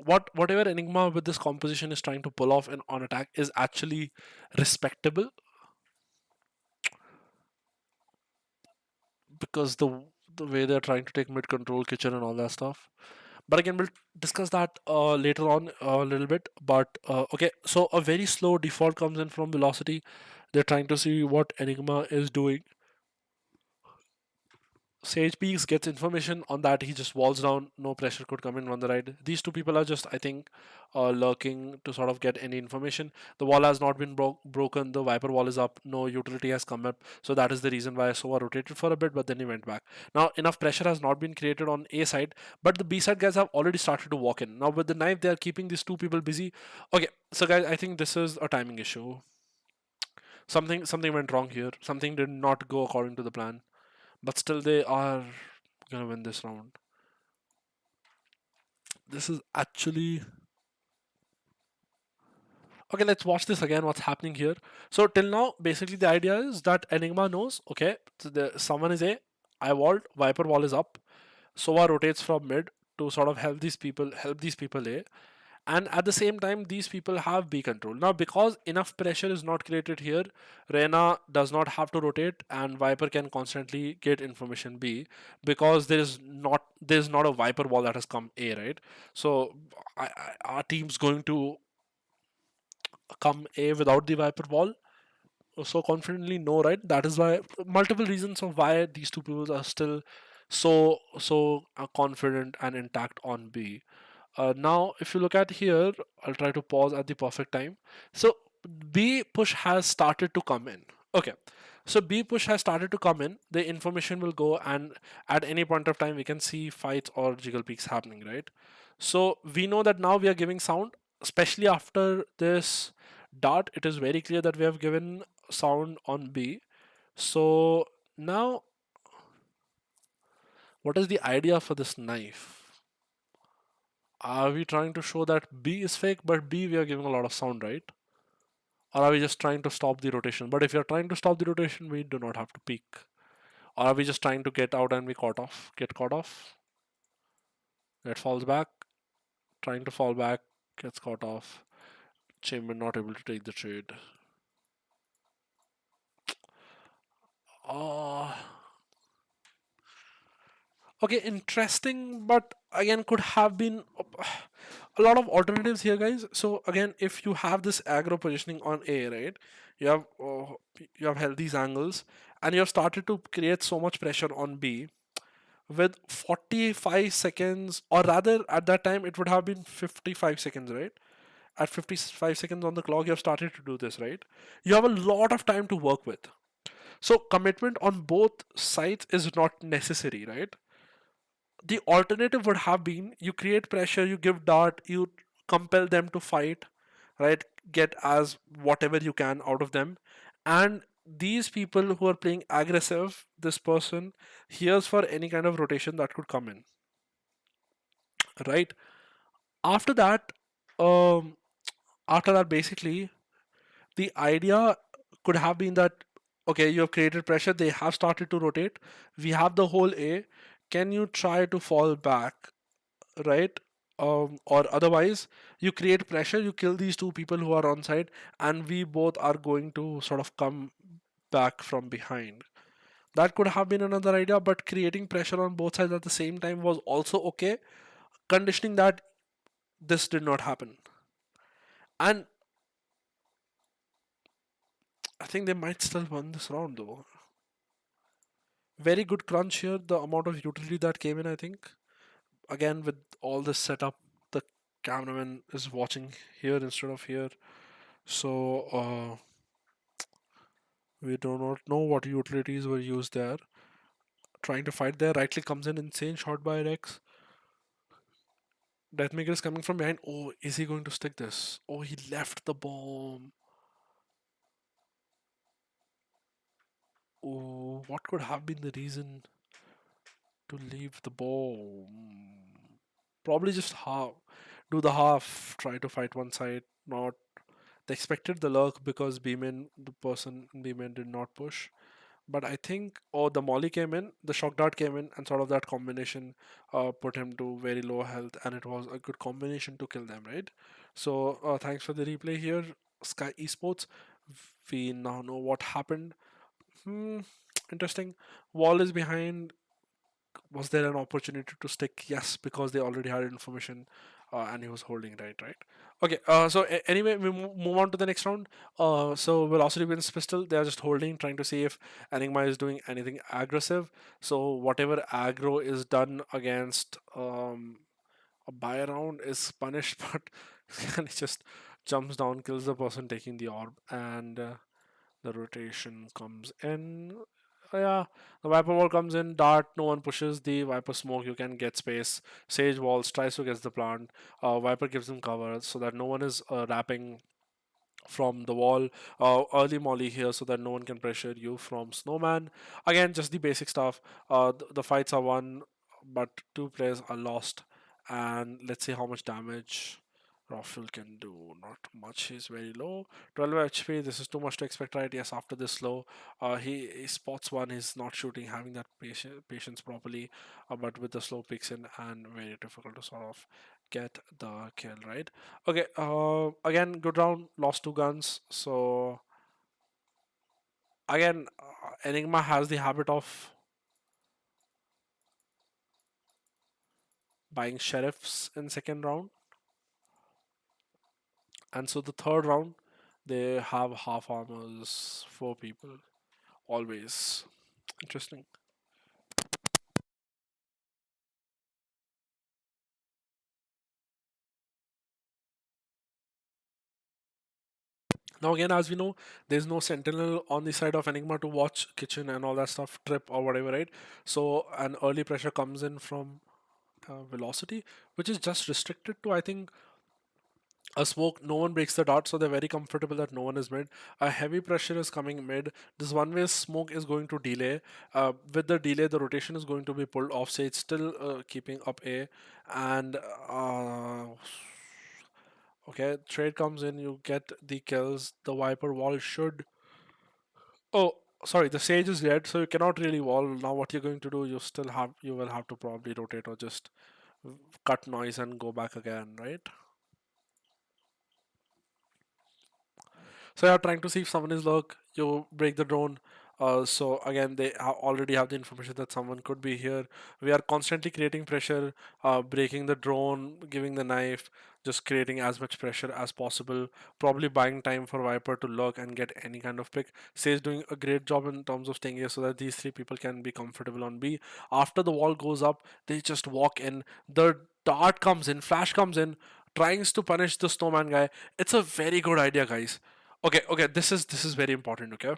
Whatever Enigma with this composition is trying to pull off in on attack is actually respectable because the way they're trying to take mid control kitchen and all that stuff. But again, we'll discuss that later on a little bit. But okay, so a very slow default comes in from velocity. They're trying to see what Enigma is doing. Sage Peaks gets information on that. He just walls down. No pressure could come in on the right. These two people are just, I think, lurking to sort of get any information. The wall has not been broken. The Viper wall is up. No utility has come up. So that is the reason why Sova rotated for a bit, but then he went back. Now, enough pressure has not been created on A side, but the B side guys have already started to walk in. Now, with the knife, they are keeping these two people busy. Okay, so guys, I think this is a timing issue. Something went wrong here. Something did not go according to the plan, but still they are gonna win this round. This is actually okay. Let's watch this again. What's happening here? So till now, basically the idea is that Enigma knows. Okay, so someone is A. I walled. Viper wall is up. Sova rotates from mid to sort of help these people A. And at the same time, these people have B control. Now, because enough pressure is not created here, Reyna does not have to rotate, and Viper can constantly get information B because there is not a Viper wall that has come A, right? So our team's going to come A without the Viper wall. So confidently, no, right? That is why multiple reasons of why these two people are still so confident and intact on B. Now, if you look at here, I'll try to pause at the perfect time. So B push has started to come in. Okay. So B push has started to come in. The information will go, and at any point of time, we can see fights or jiggle peaks happening, right? So we know that now we are giving sound, especially after this dart. It is very clear that we have given sound on B. So Now, what is the idea for this knife? Are we trying to show that B is fake, but B we are giving a lot of sound, right? Or are we just trying to stop the rotation? But if you're trying to stop the rotation, we do not have to peak. Or are we just trying to get out and be caught off? Get caught off. It falls back. Trying to fall back. Gets caught off. Chamber not able to take the trade. Oh, okay, interesting, but again, could have been a lot of alternatives here, guys. So again, if you have this aggro positioning on A, right, you have you have held these angles, and you have started to create so much pressure on B with 45 seconds, or rather, at that time, it would have been 55 seconds, right? At 55 seconds on the clock, you have started to do this, right? You have a lot of time to work with. So commitment on both sides is not necessary, right? The alternative would have been you create pressure, you give dart, you compel them to fight, right? Get as whatever you can out of them. And these people who are playing aggressive, this person hears for any kind of rotation that could come in, right? After that, um, after that, basically, the idea could have been that okay, you have created pressure, they have started to rotate, we have the whole A. Can you try to fall back, right? Or otherwise, you create pressure, you kill these two people who are on side, and we both are going to sort of come back from behind. That could have been another idea, but creating pressure on both sides at the same time was also okay, conditioning that this did not happen. And I think they might still win this round though. Very good crunch here, the amount of utility that came in, I think. Again, with all this setup, the cameraman is watching here instead of here. So, we do not know what utilities were used there. Trying to fight there. Rightly comes in, insane shot by Rex. Deathmaker is coming from behind. Oh, is he going to stick this? Oh, he left the bomb. Oh, what could have been the reason to leave the bomb? Probably just half. Do the half. Try to fight one side. Not. They expected the lurk because Beeman, the person in Beeman, did not push. But I think, oh, the Molly came in, the shock dart came in, and sort of that combination put him to very low health, and it was a good combination to kill them, right? So thanks for the replay here, Sky Esports. We now know what happened. Hmm, interesting. Wall is behind. Was there an opportunity to stick? Yes, because they already had information, and he was holding right. Okay. So anyway, we move on to the next round. So Velocity wins pistol. They are just holding, trying to see if Enigma is doing anything aggressive. So whatever aggro is done against a buy round is punished, but and it just jumps down, kills the person taking the orb, and the rotation comes in. Yeah, the Viper Wall comes in, Dart, no one pushes the Viper Smoke, you can get space. Sage Walls tries to get the plant. Viper gives him cover so that no one is wrapping from the wall. Early molly here so that no one can pressure you from Snowman. Again, just the basic stuff. The fights are won, but two players are lost. And let's see how much damage Raffle can do. Not much. He's very low. 12 HP. This is too much to expect, right? Yes, after this slow, he spots one. He's not shooting, having that patience properly. But with the slow picks in and very difficult to sort of get the kill, right? Okay, again, good round, lost two guns. So, again, Enigma has the habit of buying sheriffs in second round. And so the third round, they have half armors, four people, always. Interesting. Now, again, as we know, there's no sentinel on the side of Enigma to watch kitchen and all that stuff, trip or whatever, right? So, an early pressure comes in from velocity, which is just restricted to, I think, A smoke, no one breaks the dart, so they're very comfortable that no one is mid. A heavy pressure is coming mid. This one way smoke is going to delay. With the delay, the rotation is going to be pulled off, so it's still keeping up A. And okay, trade comes in, you get the kills. The Viper wall should. Oh, sorry, the Sage is dead, so you cannot really wall. Now, what you're going to do, you will have to probably rotate or just cut noise and go back again, right? So you're trying to see if someone is lurk, you break the drone. So again, they already have the information that someone could be here. We are constantly creating pressure, breaking the drone, giving the knife, just creating as much pressure as possible. Probably buying time for Viper to lurk and get any kind of pick. Sage doing a great job in terms of staying here so that these three people can be comfortable on B. After the wall goes up, they just walk in. The dart comes in, flash comes in, tries to punish the snowman guy. It's a very good idea, guys. Okay, this is very important, okay?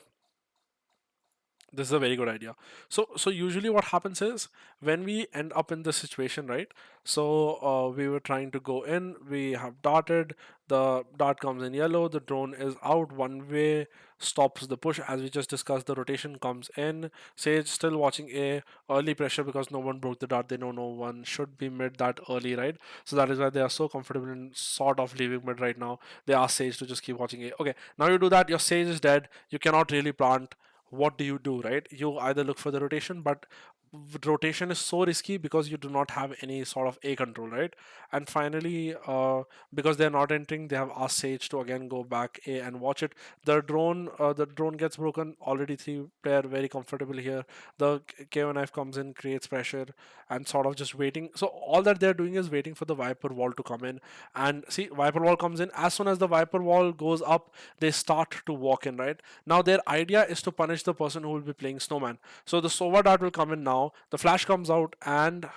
This is a very good idea. So usually what happens is when we end up in this situation, right? So we were trying to go in, we have darted, the dart comes in yellow, the drone is out, one way stops the push. As we just discussed, the rotation comes in. Sage still watching A, early pressure because no one broke the dart. They know no one should be mid that early, right? So that is why they are so comfortable in sort of leaving mid right now. They ask Sage to just keep watching A. Okay, now you do that, your Sage is dead, you cannot really plant. What do, right? You either look for the rotation, but rotation is so risky because you do not have any sort of A control, right? And finally, because they're not entering, they have asked Sage to again go back A and watch it. The drone gets broken. Already three player very comfortable here. The KO knife comes in, creates pressure, and sort of just waiting. So all that they're doing is waiting for the Viper wall to come in. And see, Viper wall comes in. As soon as the Viper wall goes up, they start to walk in, right? Now their idea is to punish the person who will be playing Snowman. So the Sova Dart will come in now. The flash comes out, and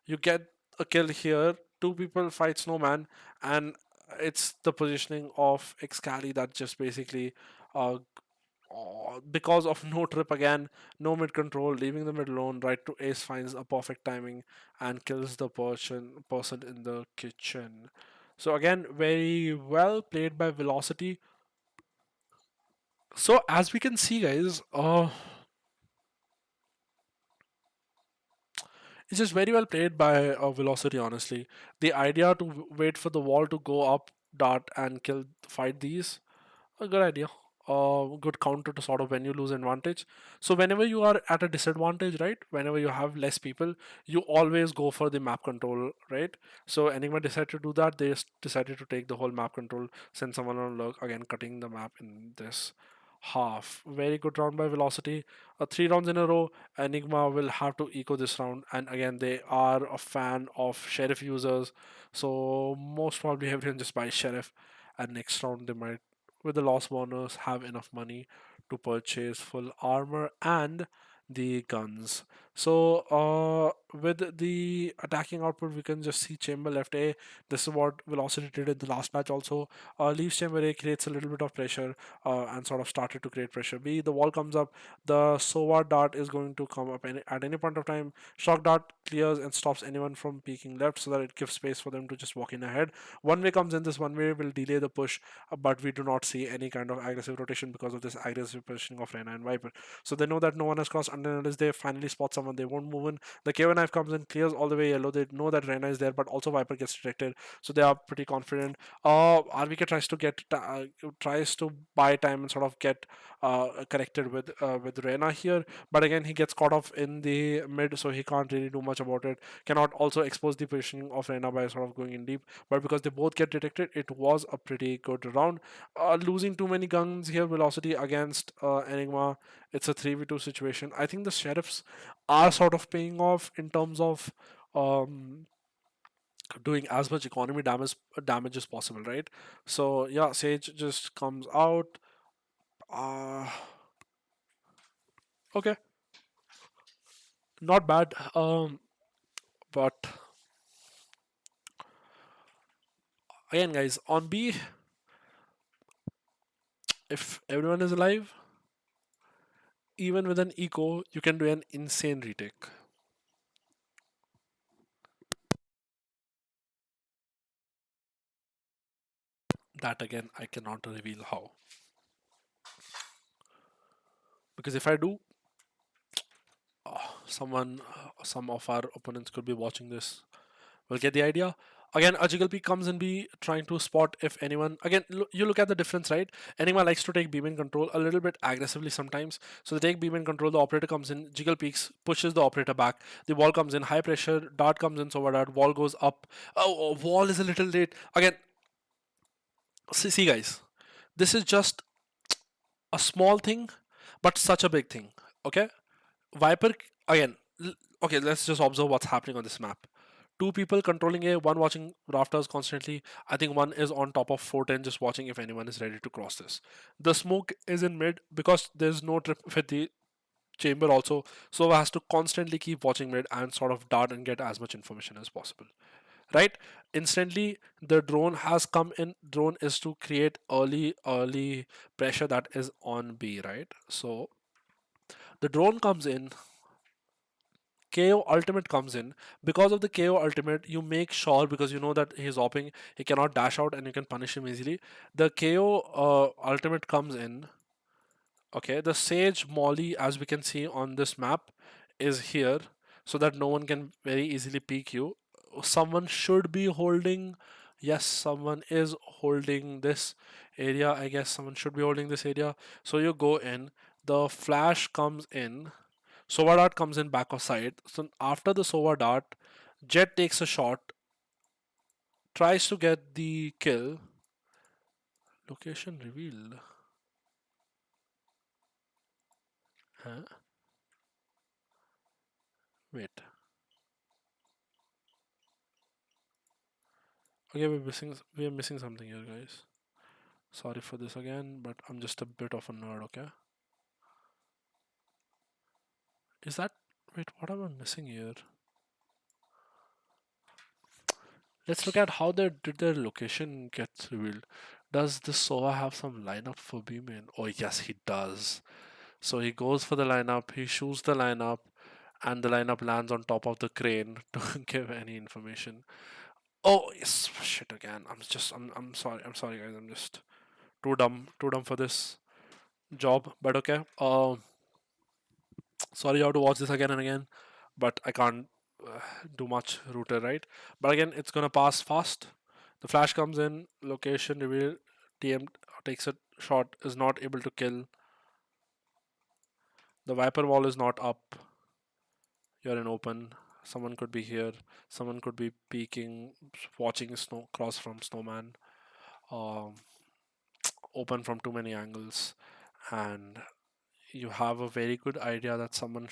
you get a kill here. Two people fight Snowman, and it's the positioning of Excali that just basically, uh, because of no trip again, no mid control, leaving the mid alone, right to ace finds a perfect timing and kills the person in the kitchen. So again, very well played by Velocity. So as we can see, guys, it's just very well played by Velocity. Honestly, the idea to wait for the wall to go up, dart, and fight these, a good idea. Good counter to sort of when you lose advantage. So whenever you are at a disadvantage, right? Whenever you have less people, you always go for the map control, right? So Enigma decided to do that. They decided to take the whole map control, send someone on lurk, again cutting the map in this half. Very good round by Velocity. 3 rounds in a row. Enigma will have to eco this round, and again they are a fan of Sheriff users, so most probably everyone just buys Sheriff, and next round they might, with the loss bonus, have enough money to purchase full armor and the guns. So with the attacking output, we can just see Chamber left A. This is what Velocity did in the last match also. Leaves Chamber A, creates a little bit of pressure, and sort of started to create pressure. B, the wall comes up, the Sova dart is going to come up at any point of time. Shock dart clears and stops anyone from peeking left so that it gives space for them to just walk in ahead. One way comes in, this one way will delay the push, but we do not see any kind of aggressive rotation because of this aggressive positioning of Reyna and Viper. So they know that no one has crossed unless they finally spot someone. They won't move in. The KO knife comes in, clears all the way yellow. They know that Reyna is there, but also Viper gets detected, so they are pretty confident. RVK tries to buy time and sort of get connected with Reyna here, but again he gets caught off in the mid, so he can't really do much about it. Cannot also expose the positioning of Reyna by sort of going in deep, but because they both get detected, it was a pretty good round. Losing too many guns here, Velocity against Enigma, it's a 3v2 situation. I think the Sheriffs are sort of paying off in terms of um, doing as much economy damage as possible, right? So yeah, Sage just comes out. Uh, okay, not bad. But again, guys, on B, if everyone is alive, even with an eco, you can do an insane retake. That again, I cannot reveal how. Because if I do, some of our opponents could be watching this. We'll get the idea. Again, a jiggle peak comes and be trying to spot if anyone. Again, you look at the difference, right? Enigma likes to take beam in control a little bit aggressively sometimes. So they take beam in control. The operator comes in. Jiggle peaks pushes the operator back. The wall comes in. High pressure. Dart comes in. So what? Dart wall goes up. Oh, wall is a little late. Again, see guys. This is just a small thing, but such a big thing. Okay, Viper again. Okay, let's just observe what's happening on this map. Two people controlling A, one watching rafters constantly. I think one is on top of 410 just watching if anyone is ready to cross this. The smoke is in mid because there's no trip with the chamber also. So has to constantly keep watching mid and sort of dart and get as much information as possible. Right? Instantly the drone has come in. Drone is to create early pressure that is on B, right? So the drone comes in, KO ultimate comes in. Because of the KO ultimate, you make sure because you know that he's hopping, he cannot dash out and you can punish him easily. The KO ultimate comes in. Okay, the Sage Molly, as we can see on this map, is here so that no one can very easily peek you. Someone should be holding. Yes, someone is holding this area. I guess someone should be holding this area. So you go in. The flash comes in. Sova Dart comes in back of side. So after the Sova Dart, Jet takes a shot, tries to get the kill. Location reveal. Huh? Wait. Okay, we're missing something here, guys. Sorry for this again, but I'm just a bit of a nerd, okay? Is that wait, what am I missing here? Let's look at how they did their location get revealed. Does this Sova have some lineup for B-main? Oh yes, he does. So he goes for the lineup, he shoots the lineup, and the lineup lands on top of the crane to give any information. Oh yes, shit again. I'm sorry. I'm sorry guys. I'm just too dumb for this job. But okay. Sorry you have to watch this again and again, but I can't uh, do much router, right? But again, it's gonna pass fast. The flash comes in, location reveal, TM takes a shot, is not able to kill. The Viper wall is not up. You're in open. Someone could be here. Someone could be peeking, watching snow cross from snowman. Um, open from too many angles, and you have a very good idea that someone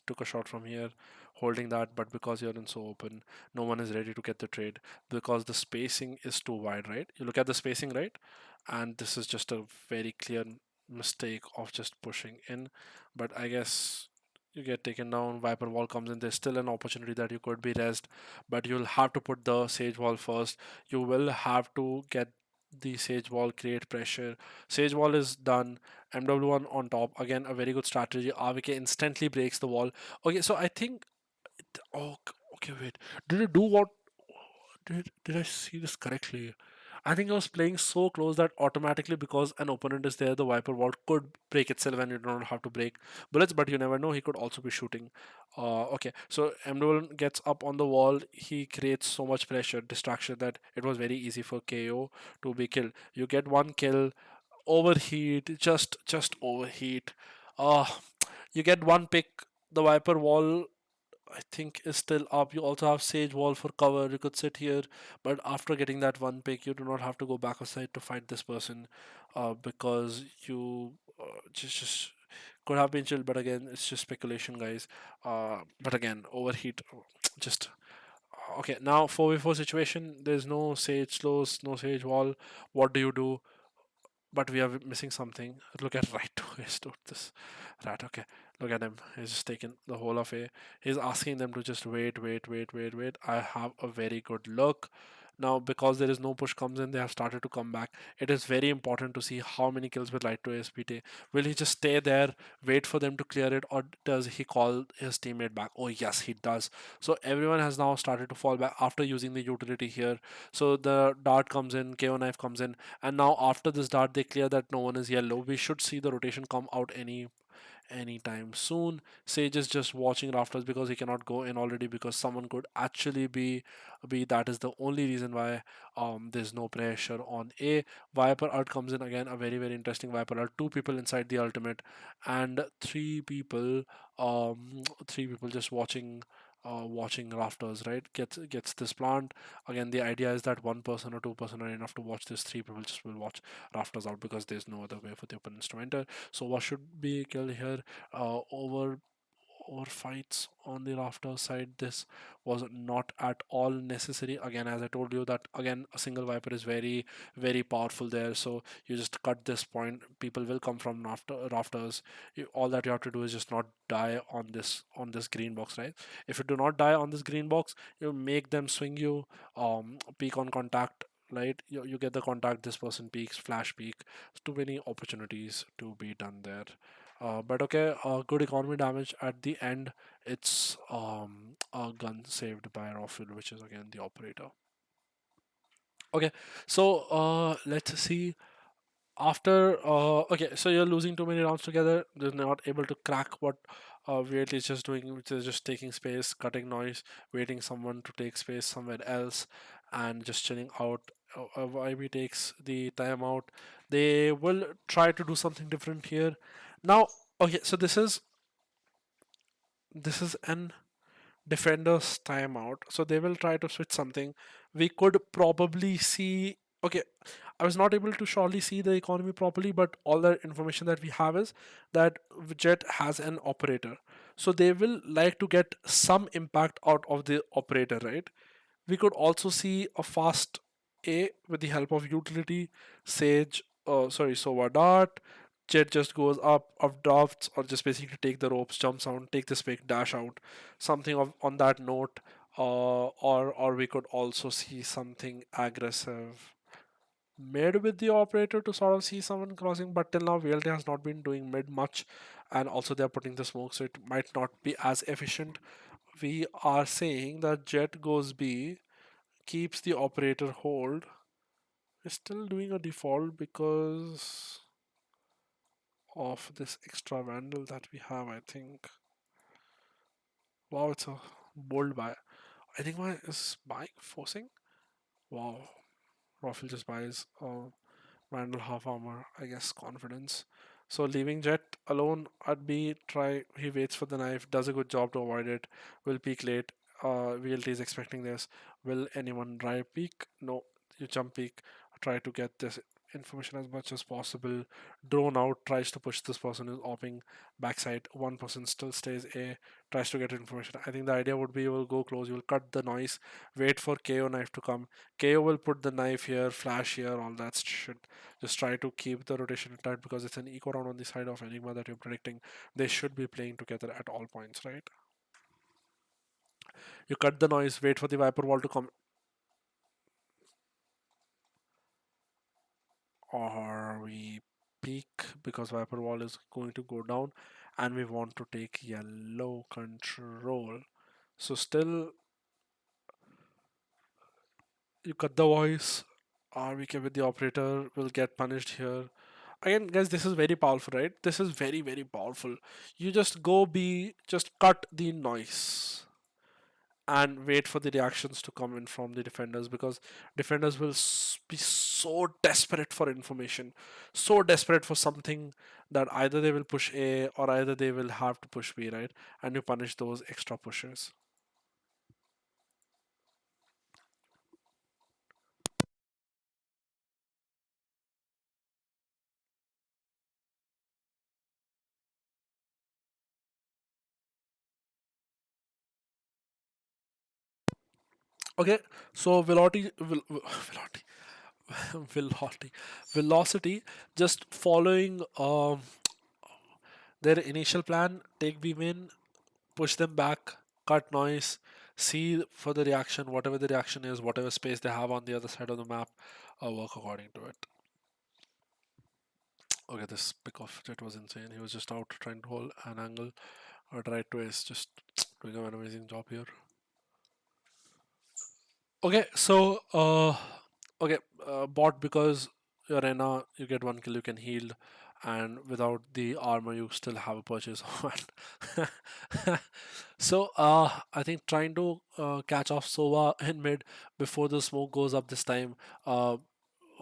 took a shot from here holding that, but because you're in so open, no one is ready to get the trade because the spacing is too wide, right? You look at the spacing, right? And this is just a very clear mistake of just pushing in. But I guess you get taken down. Viper wall comes in. There's still an opportunity that you could be rezzed, but you'll have to put the Sage wall first. You will have to get the Sage wall, create pressure. Sage wall is done. MW1 on top. Again, a very good strategy. RVK instantly breaks the wall. Okay, so I think. Oh, okay, wait. Did it do what? Did I see this correctly? I think I was playing so close that automatically, because an opponent is there, the Viper wall could break itself and you don't have to break bullets, but you never know. He could also be shooting. Okay, so MW gets up on the wall. He creates so much pressure, distraction that it was very easy for KO to be killed. You get one kill, overheat, just overheat. Uh, you get one pick. The Viper wall, I think, is still up. You also have Sage Wall for cover. You could sit here, but after getting that one pick, you do not have to go back aside to fight this person, because you just could have been chilled. But again, it's just speculation, guys. But again, overheat, just okay. Now 4v4 situation. There's no Sage slows, no Sage Wall. What do you do? But we are missing something. Look at right to his dude, this rat. Okay, look at him. He's just taken the whole of A. He's asking them to just wait. I have a very good look. Now, because there is no push comes in, they have started to come back. It is very important to see how many kills will Light to ASP take. Will he just stay there, wait for them to clear it, or does he call his teammate back? Oh, yes, he does. So everyone has now started to fall back after using the utility here. So the dart comes in, KO knife comes in, and now after this dart, they clear that no one is yellow. We should see the rotation come out anytime soon. Sage is just watching rafters because he cannot go in already because someone could actually be that is the only reason why there's no pressure on A. Viper ult comes in again, a very interesting Viper ult. Two people inside the ultimate and three people just watching rafters, right? Gets this plant. Again, the idea is that one person or two-person are enough to watch this. Three people just will watch rafters out because there's no other way for the opponents to enter. So what should be killed here? Over fights on the rafter side, this was not at all necessary. Again, as I told you, that again a single viper is very powerful there. So you just cut this point, people will come from rafters. All that you have to do is just not die on this green box, right? If you do not die on this green box, you make them swing you, peek on contact, right? You get the contact, this person peeks, flash peek. Too many opportunities to be done there. But okay, good economy damage at the end. It's a gun saved by Raffle, which is again the operator. Okay, so let's see. After okay, so you're losing too many rounds together. They're not able to crack what Weirdly is just doing, which is just taking space, cutting noise, waiting someone to take space somewhere else, and just chilling out. YB takes the timeout. They will try to do something different here. Now, okay, so this is an defender's timeout. So they will try to switch something. We could probably see. Okay, I was not able to surely see the economy properly, but all the information that we have is that Jet has an operator. So they will like to get some impact out of the operator, right? We could also see a fast A with the help of utility, Sage, Sova Dart. Jet just goes up drafts, or just basically take the ropes, jumps out, take the pick, dash out. Something on that note, or we could also see something aggressive mid with the operator to sort of see someone crossing. But till now, VLT has not been doing mid much, and also they're putting the smoke, so it might not be as efficient. We are saying that Jet goes B, keeps the operator hold. We're still doing a default because of this extra vandal that we have, I think. Wow, it's a bold buy. I think my is buying forcing. Wow, Raffle just buys Vandal half armor, I guess confidence. So leaving Jet alone at B, try he waits for the knife, does a good job to avoid it, will peek late. VLT is expecting this. Will anyone try peek? No, you jump peek, try to get this information as much as possible. Drone out, tries to push this person who's opping backside. One person still stays A, tries to get information. I think the idea would be you will go close, you will cut the noise, wait for KO knife to come. KO will put the knife here, flash here, all that shit. Just try to keep the rotation intact because it's an eco round on the side of Enigma that you're predicting. They should be playing together at all points, right? You cut the noise, wait for the Viper wall to come, or we peak because Viper wall is going to go down and we want to take yellow control. So still, you cut the voice, RVK with the operator will get punished here. Again, guys, this is very powerful, right? This is very powerful. You just go be, just cut the noise and wait for the reactions to come in from the defenders, because defenders will be so desperate for information, so desperate for something, that either they will push A or either they will have to push B, right? And you punish those extra pushes. Okay, so velocity, velocity, just following their initial plan, take B main, push them back, cut noise, see for the reaction, whatever the reaction is, whatever space they have on the other side of the map, work according to it. Okay, this pick off jet was insane. He was just out trying to hold an angle. Right to ace, just doing an amazing job here. Okay, so okay, bot because you're Rena, you get one kill, you can heal, and without the armor, you still have a purchase of one. So I think trying to catch off Sova in mid before the smoke goes up this time.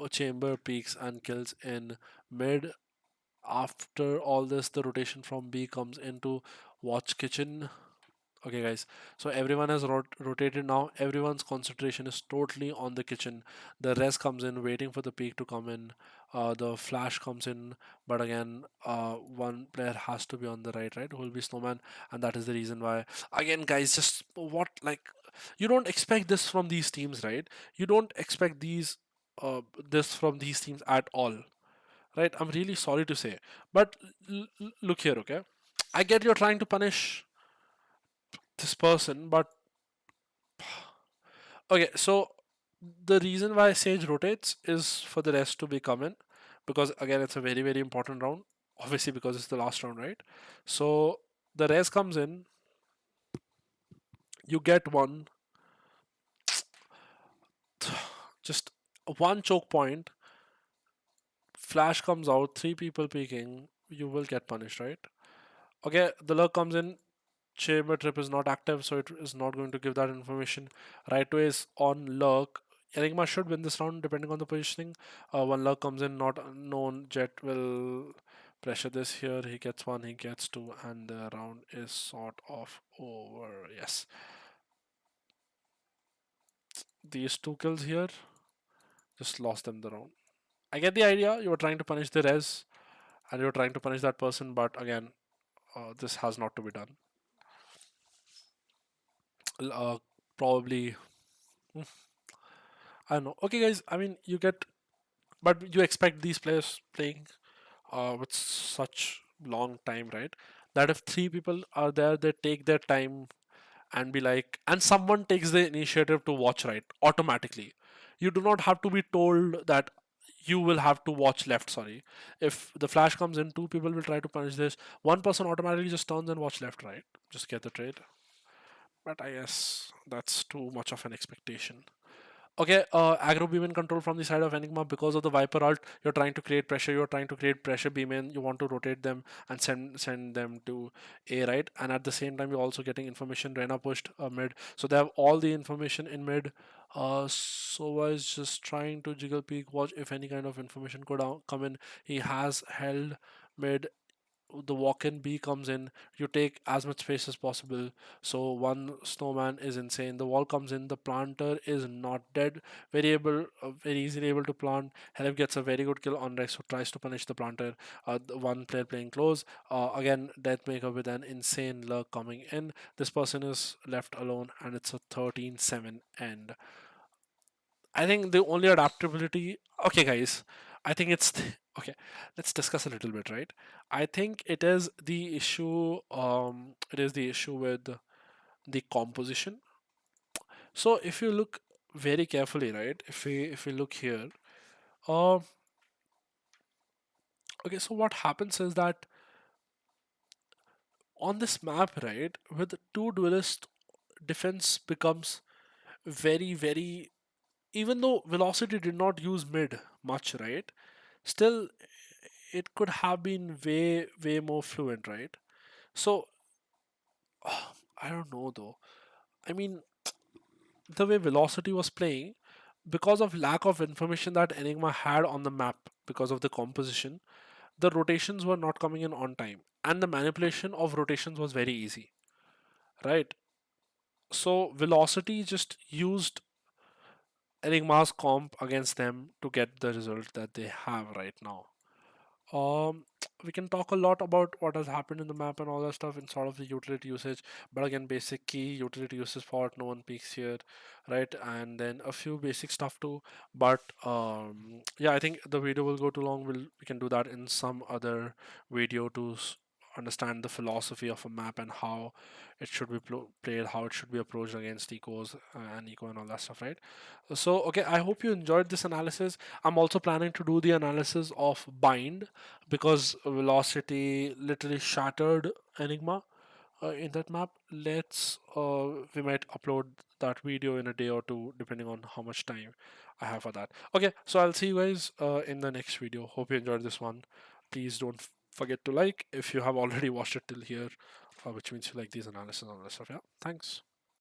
Chamber peaks and kills in mid. After all this, the rotation from B comes into watch kitchen. Okay, guys. So everyone has rotated now. Everyone's concentration is totally on the kitchen. The rest comes in, waiting for the peak to come in. The flash comes in, but again, one player has to be on the right, right? Who will be Snowman, and that is the reason why. Again, guys, just what like you don't expect this from these teams, right? You don't expect this from these teams at all, right? I'm really sorry to say, but look here, okay? I get you're trying to punish this person, but okay, so the reason why Sage rotates is for the rest to be coming because again it's a very very important round. Obviously because it's the last round, right? So the rest comes in, you get one, just one choke point, flash comes out, three people peeking, you will get punished, right? Okay, the lurk comes in, chamber trip is not active, so it is not going to give that information. Right away is on lurk. Enigma should win this round depending on the positioning. One lurk comes in, not unknown. Jet will pressure this here. He gets one, he gets two, and the round is sort of over. Yes, these two kills here just lost them the round. I get the idea. You were trying to punish the res, and you were trying to punish that person, but again, this has not to be done. Uh, Probably, I don't know. Okay, guys. I mean, you get but you expect these players playing with such long time, right? That if three people are there, they take their time and be like, and someone takes the initiative to watch right automatically. You do not have to be told that you will have to watch left. Sorry, if the flash comes in, two people will try to punish this. One person automatically just turns and watch left, right? Just get the trade. But I guess that's too much of an expectation. Okay, aggro beam in control from the side of Enigma because of the Viper ult. You're trying to create pressure. You're trying to create pressure beam in. You want to rotate them and send them to A, right? And at the same time, you're also getting information. Rena pushed mid, so they have all the information in mid. Sova is just trying to jiggle peek, watch if any kind of information could come in. He has held mid, the walk-in B comes in, you take as much space as possible. So one snowman is insane. The wall comes in, the planter is not dead. Very easily able to plant. Helep gets a very good kill on Rex, who tries to punish the planter. The one player playing close. Again, Deathmaker with an insane lurk coming in. This person is left alone, and it's a 13-7 end. I think the only adaptability. Okay, guys. I think it's okay. Let's discuss a little bit, right? I think it is the issue. It is the issue with the composition. So if you look very carefully, right? If we look here, um, okay. So what happens is that on this map, right, with two duelists, defense becomes very very. Even though velocity did not use mid much, right? Still it could have been way more fluent, right? So I don't know though. I mean, the way Velocity was playing, because of lack of information that Enigma had on the map, because of the composition, the rotations were not coming in on time, and the manipulation of rotations was very easy, right? So Velocity just used Enigma's comp against them to get the result that they have right now. Um, we can talk a lot about what has happened in the map and all that stuff in sort of the utility usage, but again, basic key utility usage for no one peaks here, right? And then a few basic stuff too. But yeah, I think the video will go too long. We can do that in some other video to understand the philosophy of a map and how it should be played, how it should be approached against ecos and eco and all that stuff, right? So, okay, I hope you enjoyed this analysis. I'm also planning to do the analysis of Bind because Velocity literally shattered Enigma in that map. We might upload that video in a day or two, depending on how much time I have for that. Okay, so I'll see you guys in the next video. Hope you enjoyed this one. Please don't forget to like if you have already watched it till here, which means you like these analysis and all that stuff. Yeah, thanks.